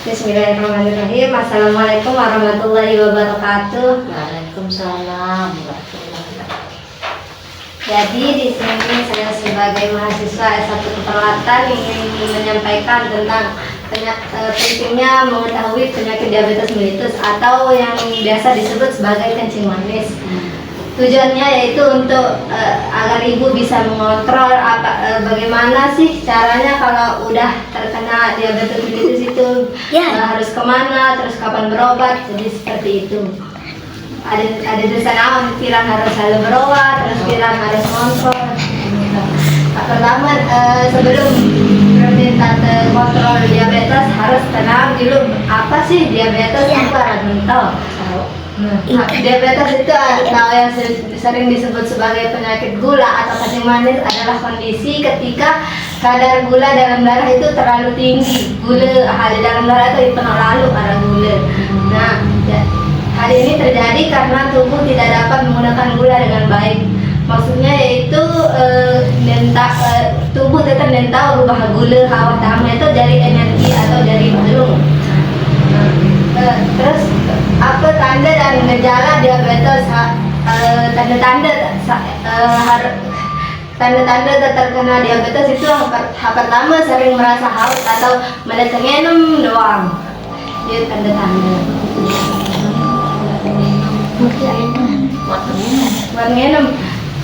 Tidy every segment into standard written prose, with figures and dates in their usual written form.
Bismillahirrahmanirrahim. Assalamualaikum warahmatullahi wabarakatuh. Waalaikumsalam warahmatullahi wabarakatuh. Jadi di sini saya sebagai mahasiswa S1 Keperawatan ingin menyampaikan tentang pentingnya mengetahui penyakit diabetes mellitus atau yang biasa disebut sebagai kencing manis. Tujuannya yaitu untuk agar ibu bisa mengontrol bagaimana sih caranya kalau udah terkena diabetes mellitus itu harus kemana, terus kapan berobat. Jadi seperti itu. Ada tulisan awal pirang harus selalu berobat, terus pirang harus kontrol. Pertama sebelum perminta kontrol diabetes harus kenal dulu apa sih diabetes itu harus tahu. Diabetes itu atau yang sering disebut sebagai penyakit gula atau kencing manis adalah kondisi ketika kadar gula dalam darah itu terlalu tinggi. Gula di dalam darah itu terlalu ada gula. Nah, hal ini terjadi karena tubuh tidak dapat menggunakan gula dengan baik. Maksudnya yaitu tubuh tetap tahu rubah gula hawa utama itu dari energi atau dari balung. Terus apa tanda dan gejala diabetes? Tanda-tanda terkena diabetes itu yang pertama sering merasa haus atau menengenum doang. Itu tanda-tanda. Mengenum.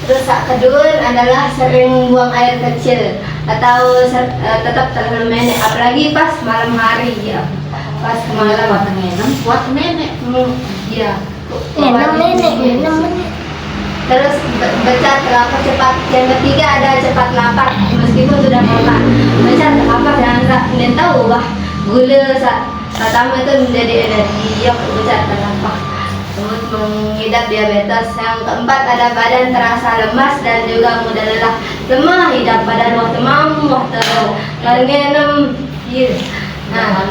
Terus kedua adalah sering buang air kecil atau tetap terlalu menek, apalagi pas malam hari ya. Pas malam kuat menek. Iya. Menek. Terus baca lapar cepat. Yang ketiga ada cepat lapar meskipun sudah makan. Baca lapar jangan tahu wah gula pertama itu menjadi energi yang baca lapar. Kemudian mengidap diabetes. Yang keempat ada badan terasa lemas dan juga mudah lelah. Lemah hidap badan waktu mampu waktu ngenum. Nah,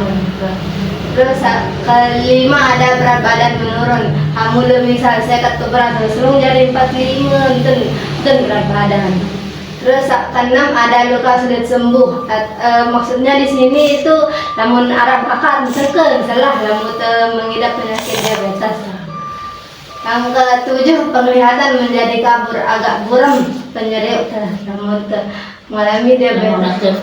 terus kelima ada berat badan menurun. Hamil misal saya berat langsung jadi 45 ton berat badan. Terus keenam ada luka sulit sembuh. Maksudnya di sini itu namun arah bakar misalkan salah namun mengidap penyakit diabetes. Yang ketujuh penglihatan menjadi kabur agak buram penyerep namun mengalami diabetes.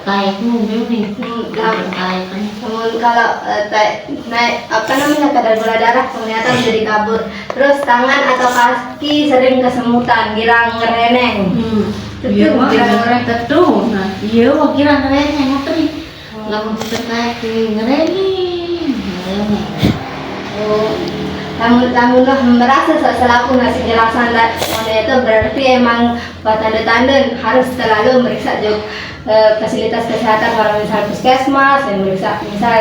Kayak mobil nih. Namun kalau naik kadar gula darah penglihatan menjadi kabur. Terus tangan atau kaki sering kesemutan, girang ngereneng. Iya, girang ngereneng tetu. Nah, iya, girang ngereneng apa nih? Lamun terkait ngereneng. Namun merasa selaku ngasih jelasan itu berarti emang buat tanda-tanda harus selalu meriksa fasilitas kesehatan kalau misal puskesmas, yang meriksa misal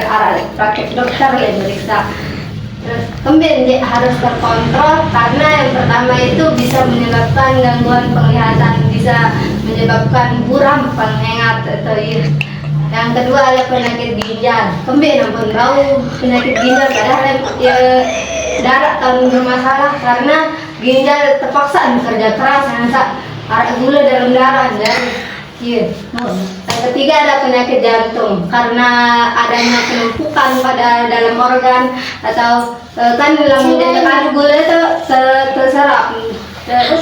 praktek dokter yang meriksa. Terus kemudian harus terkontrol karena yang pertama itu bisa menyebabkan gangguan penglihatan, bisa menyebabkan buram, pengengat atau iya. Yang kedua ada penyakit ginjal. Kemudian ampun bau penyakit ginjal padahal darah tahun bermasalah karena ginjal terpaksa bekerja keras karena ada gula dalam darah dan Yang ketiga ada penyakit jantung karena adanya penumpukan pada dalam organ atau kan dalam gula itu terserap dan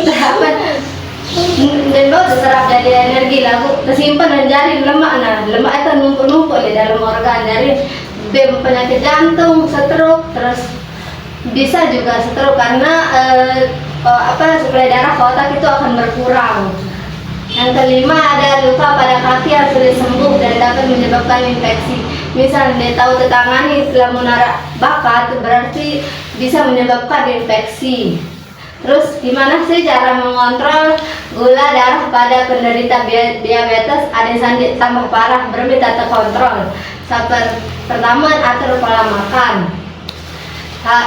baru terserap jadi energi lalu tersimpan dan jadi lemak. Nah lemak itu numpuk-numpuk di dalam organ dari penyakit jantung, stroke, terus bisa juga stroke karena suplai darah ke otak itu akan berkurang. Yang kelima ada luka pada kaki yang sulit sembuh dan dapat menyebabkan infeksi. Misal dia tahu tetangani setelah menara bakat berarti bisa menyebabkan infeksi. Terus gimana sih cara mengontrol gula darah pada penderita diabetes? Ada yang tambah parah berbeda terkontrol. Pertama atur pola makan.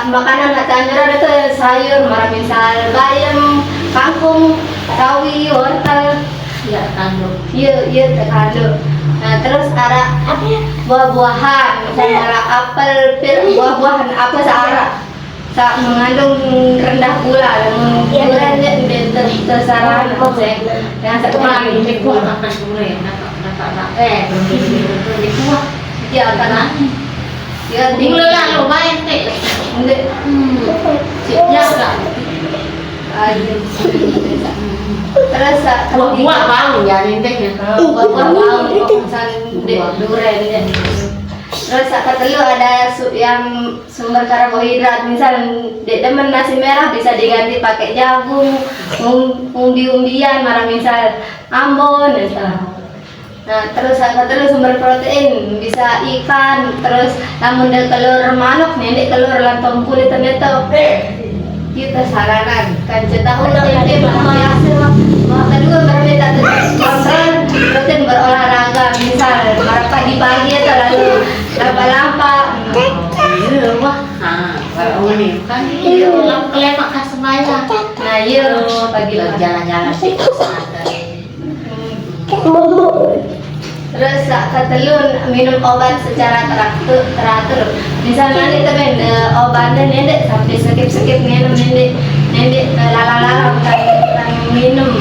Makanan anjuran itu sayur, misal bayam, kangkung, sawi, wortel, terkandung. Nah terus ada buah-buahan, misalnya apel, pir, buah-buahan apa mengandung rendah gula, gulanya tersaran yang satu lagi Ya, Ding lalu main teh. Hindi. Siya ka. Ayun. Terus Buat bau ya ini teh. buat bau misalnya duren ya. Terus ketelu ada yang sumber karbohidrat, misal demen nasi merah bisa diganti pakai jagung, umbi-umbian, marah misal ambon, misal. Nah terus ketelu sumber protein bisa ikan, terus namun telur manuk, nenek telur lantong kulit ternyata. Kita saranan kan tahu tempe hasil kedua berbeda kontrol rutin berolahraga misal pagi-pagi atau lalu lampa-lampa Iya wah. Kalau ini kan ulang kelemak kan semuanya. nah iya pagi Jalan-jalan sih. terus ketelun minum obat secara teratur misalnya nih temen obatnya nenek sampai skip minum nenek lala kan minum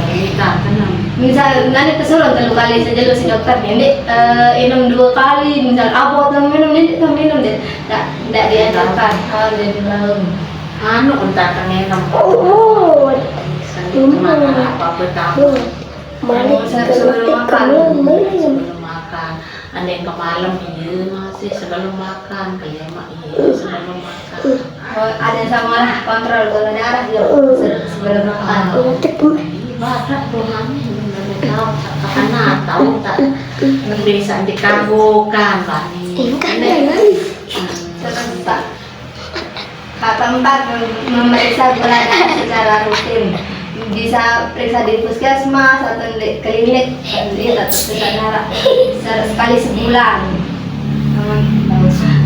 Kita kenal. misal nanti kesuruh 3 kali saja lu si dokter nenek minum 2 kali misal abot minum nenek tuh minum deh tidak diajarkan jadi lalu Anu entar kenal. Apa tahu. sebelum makan Sebelum makan. Ada yang ke malam iya masih sebelum makan. Kayak mak iya sebelum makan. ada yang sama lah kontrol gula darah ya sebelum makan Barat Tuhannya benar tahu karena tahu tak bisa dikabulkan bani. terus tak keempat memeriksa gula darah secara rutin bisa periksa di puskesmas atau di klinik atau pusat darah sekali sebulan.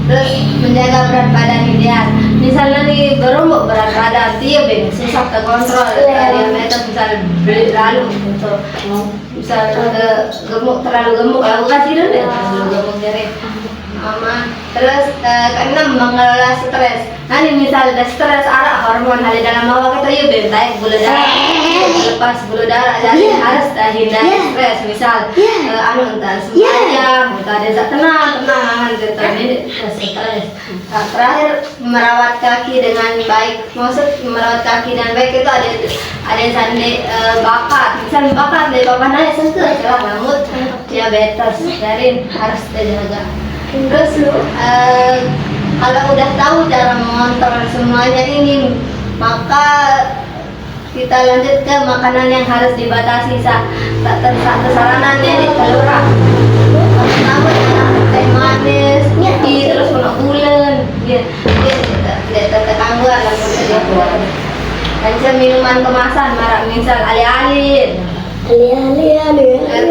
Terus menjaga berat badan ideal. Misalnya nih berumur berat badan dia susah terkontrol diabetes misal lalu gitu. Misal terlalu gemuk kalau kasih dulu deh terlalu gemuk jadi mama. Terus keenam mengelola stres. Nanti misal ada stres ada hormon hal dalam awak itu ya bentai gula darah. Lepas gula darah jadi harus hindari stres misal anu entar semacam entah ada tenang gitu ini stres. Terakhir merawat kaki dengan baik. Maksud merawat kaki dengan baik itu ada yang sandi bakat misal bakat dari bapak naik sengke celah rambut diabetes jadi harus dijaga. Terus kalau udah tahu cara mengontrol semuanya ini maka kita lanjut ke makanan yang harus dibatasi kesaranannya di telurah pertama teh manis terus kena bulan dia tetangguan lah dia keluar dan minuman kemasan marah misal alih-alih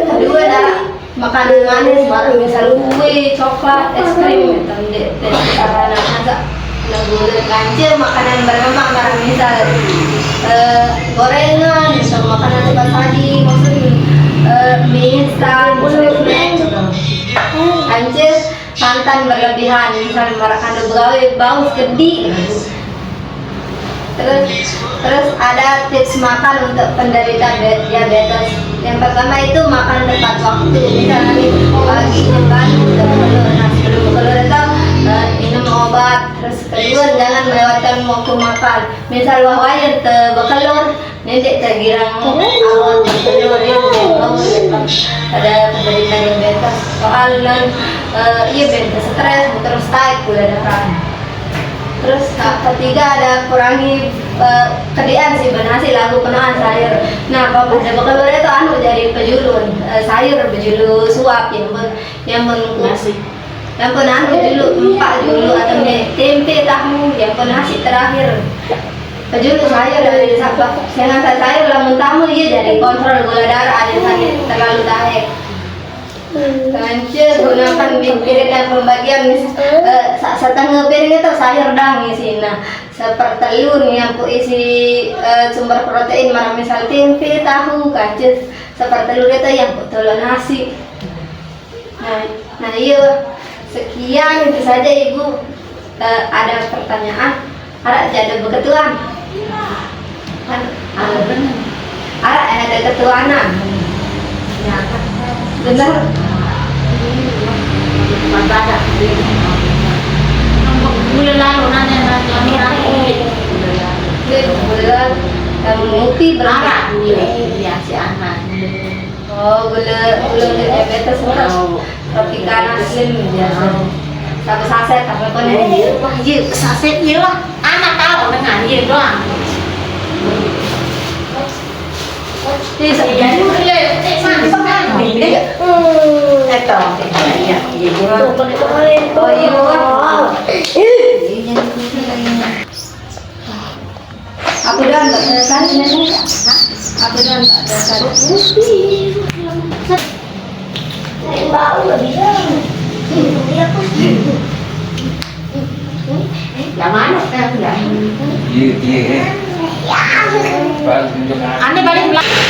kedua adalah makanan manis marah misal kue coklat es krim gitu karena agak gula kancil makanan berlemak marah misal gorengan misal makanan cepat saji maksudnya mie instan kancil santan berlebihan misal marah kandung begawe bau gede. Terus ada tips makan untuk penderita diabetes. Yang pertama itu makan tepat waktu. Misalnya nih pagi makan nasi belum keluar itu minum obat. Terus kedua jangan melewatkan waktu makan. Misal wahwayan bekelur, nenek tergirang awal bekelur ada penderita diabetes. Soalnya iya bentuk stres, terus naik gula darah. Terus ketiga ada kurangi kedian sih benasi lagu penahan sayur. Nah kalau pada bekelur itu anu jadi pejulun sayur pejulu suap yang nasi yang anu julu empat julu atau tempe tahu yang nasi terakhir pejulu sayur dari sabak jangan sayur lamun tamu iya jadi kontrol gula darah ada yang terlalu naik. Kancil gunakan piring dan pembagian setengah piring itu sayur dang isinya seperti telur yang isi sumber protein mana misal tempe tahu kancil seperti telur itu yang telur nasi. Nah iya sekian itu saja ibu. Ada pertanyaan ada jadi beketuan ada ketuanan benar. Ada bulan lalu nanti kelahiran Bulan ngopi anak berapa? ya si anak Oh, gula diabetes terus. Roti kanan slim biasa. Satu saset apa kau nih? wah iya saset iya lah anak tahu dengan iya doang Ini jadi boleh sampai nih Eto. iya gitu Oh iya. Aku dah tak ada kali ni. Aku dah tak ada kali. Bau lebih. yang mana kan ya Iya. ane balik belakang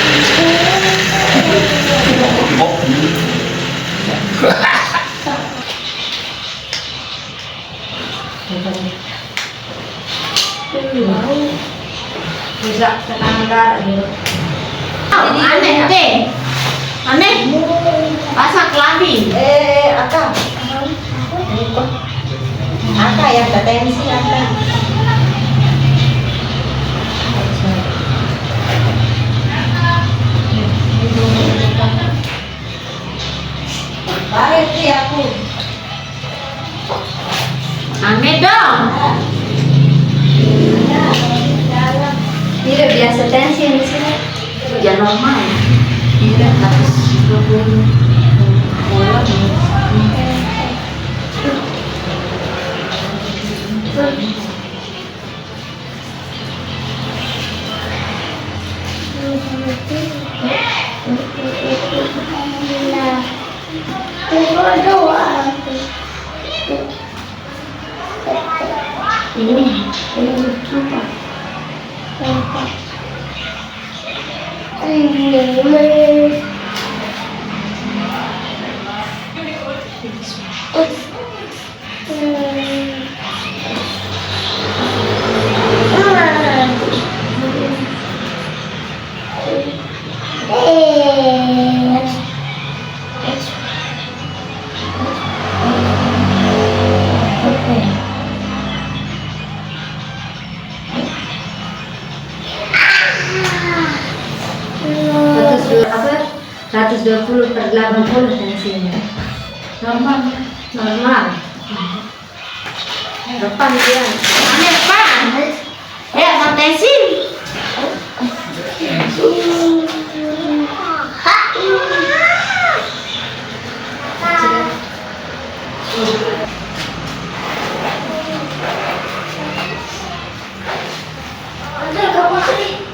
Bisa tetangga dulu. aneh deh aneh pasak lagi Aka. Aka yang ketensi Aka. Balik sih aku. aneh dong Tidak biasa tensi di sini. ya normal tidak harus 20 mulai ini Apa? 120/80 tensinya. normal Normal. Depan dia. aneh pan ya santai sih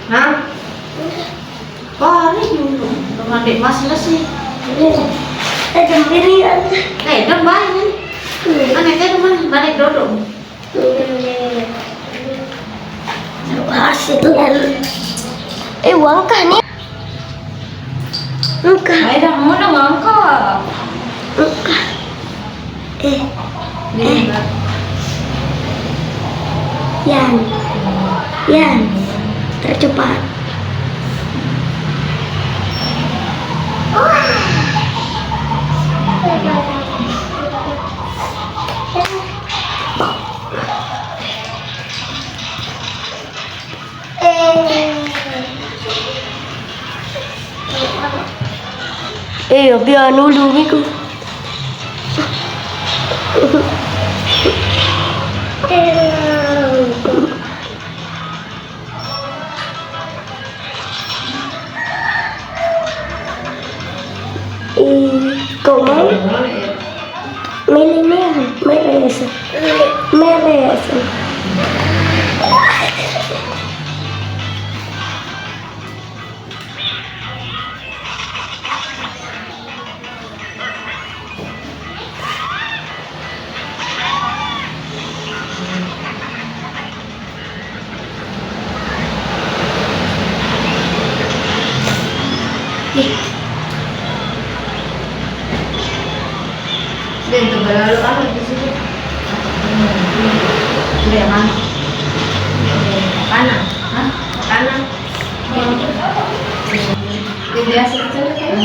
Hah? oh ini dulu teman dek mas sih dong banyak aneh teh teman balik dodong Uang kah nih? Enggak, Ayo dah mau dong angkat. enggak. Yan, tercepat. Biar dulu Miku. Cậu mau? Merece. Dan itu berlalu apa di sini? udah yang mana Kanan. hah Kanan. Ini biasa kecil kan?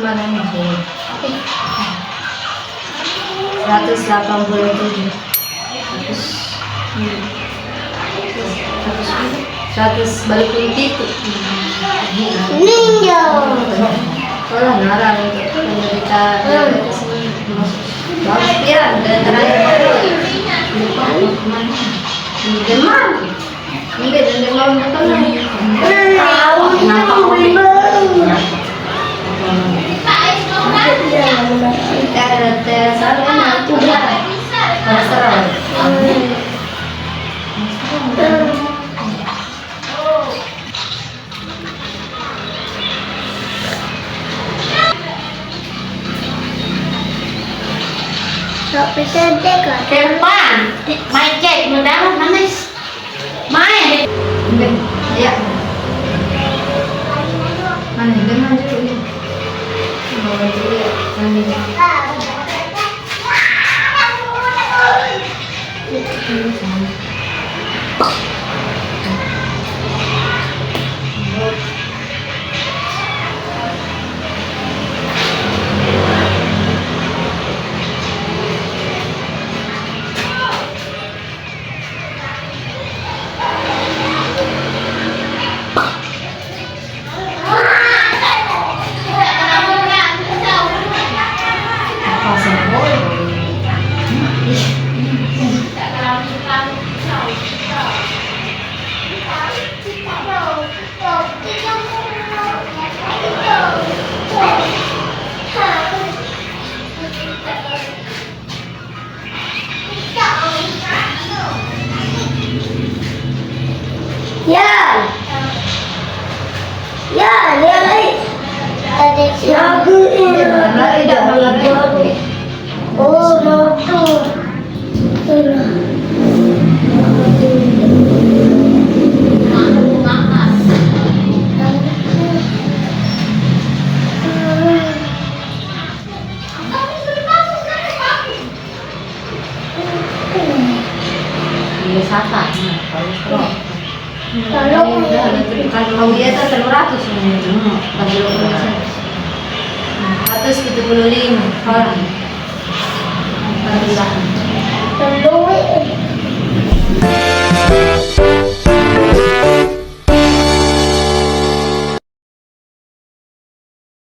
mana masuk? 187. 100 balik itu. Ninja. Kalau ngarang itu kita bagus ya dan terakhir demam. Enggak demam betul. Nampak tes sana udah kolesterol. Tapi sedek kan. Depan, main cek mendalam manis. Main. Ya. Mana demam juga. Bawa dulu ya. Ya. Ya, dia lagi. Ya, aku ini. Lari dah lari. Oh, motor. Iya sata, kolesterol. Kalau dia tuh 300 ini. 175 orang.